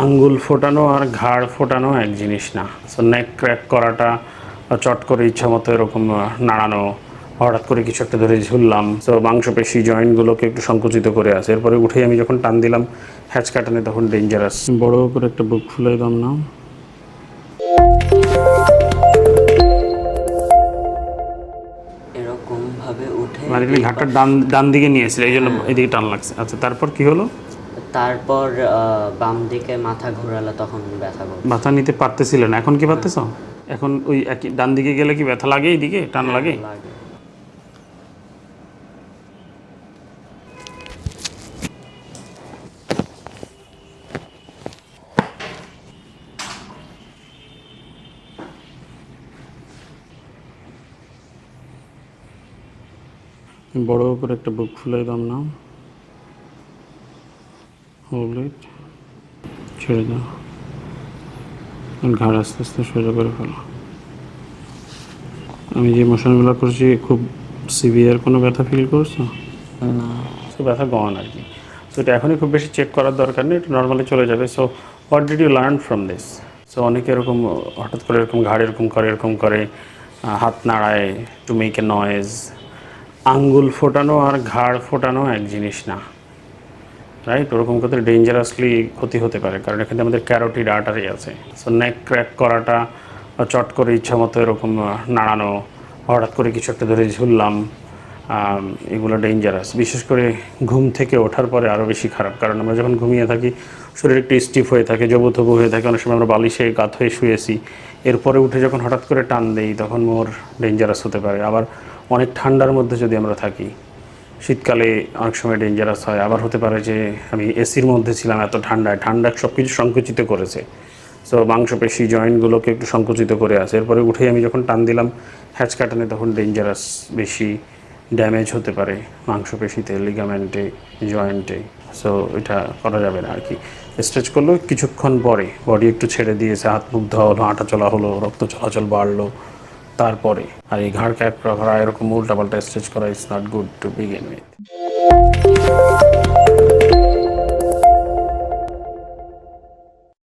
আঙ্গুল ফোটানো আর ঘাড় ফোটানো এক জিনিস না। সো নেক ক্র্যাক করাটা চট করে ইচ্ছা মতো এরকম নাড়ানো, হঠাৎ করে কিছু একটা ধরে ঝুললাম, তো মাংসপেশি জয়েন্টগুলোকে একটু সংকুচিত করে আছে, এরপরে উঠেই আমি যখন টান দিলাম হ্যাচ কাটানে তখন ডেঞ্জারাস। বড় করে একটা বুক ফুলে দাম না, এরকম ভাবে উঠে মানে ঘাটটা ডান দিকে নিয়েছিল এই জন্য এদিকে টান লাগছে। আচ্ছা, তারপর কি হলো? তারপর বাম দিকে মাথা ঘোরালে তখন ব্যথা করছে। ব্যথা নিতে পারতেছিলে না, এখন কি পারতেছ? এখন ওই একই ডান দিকে গেলে কি ব্যথা লাগে? এইদিকে টান লাগে? লাগে। বড় করে একটা বুক ফুলে দাম না, হোল্ড ইট, ছেড়ে দাও, ঘাড় আস্তে আস্তে সোজা করে ফেলো। আমি যে মোশনগুলো করছি খুব সিভিয়ার কোনো ব্যথা ফিল করছো না? সো ব্যথা গন আর কি। সো এটা এখনই খুব বেশি চেক করার দরকার নেই, এটা নর্মালি চলে যাবে। So what did you learn from this? So অনেকে এরকম হঠাৎ করে এরকম ঘাড় এরকম করে হাত নাড়ায় টু মেক এ নয়েজ। আঙ্গুল ফোটানো আর ঘাড় ফোটানো এক জিনিস না, রাইট? ওরকম করতে ডেঞ্জারাসলি ক্ষতি হতে পারে, কারণ এখানে আমাদের ক্যারোটিড আর্টারি আছে। সো নেক ক্র্যাক করাটা চট করে ইচ্ছা মতো এরকম নাড়ানো, হঠাৎ করে কিছু একটা ধরে ঝুললাম, এগুলো ডেঞ্জারাস। বিশেষ করে ঘুম থেকে ওঠার পরে আরও বেশি খারাপ, কারণ আমরা যখন ঘুমিয়ে থাকি শরীর একটু স্টিফ হয়ে থাকে, জবুথবু হয়ে থাকে, অনেক সময় আমরা বালিশে কাত হয়ে শুয়েছি, এরপরে উঠে যখন হঠাৎ করে টান দেই তখন মোর ডেঞ্জারাস হতে পারে। আবার অনেক ঠান্ডার মধ্যে যদি আমরা থাকি, শীতকালে অনেক সময় ডেঞ্জারাস হয়। আবার হতে পারে যে আমি এসির মধ্যে ছিলাম, এত ঠান্ডা সব কিছু সংকুচিত করেছে, সো মাংসপেশি জয়েন্টগুলোকে একটু সংকুচিত করে আছে, এরপরে উঠেই আমি যখন টান দিলাম হ্যাচ কাটানে তখন ডেঞ্জারাস, বেশি ড্যামেজ হতে পারে মাংসপেশিতে, লিগামেন্টে, জয়েন্টে। সো এটা করা যাবে না আর কি। স্ট্রেচ করলো কিছুক্ষণ পরে বডি একটু ছেড়ে দিয়েছে, হাত মুখ ধোয়া হলো, হাঁটা চলা হলো, রক্ত চলাচল বাড়লো, তারপরে। আর এই ঘাড় ক্যাপ করা এরকম উল্টাপাল্টা স্ট্রেচ করা is not good to begin with.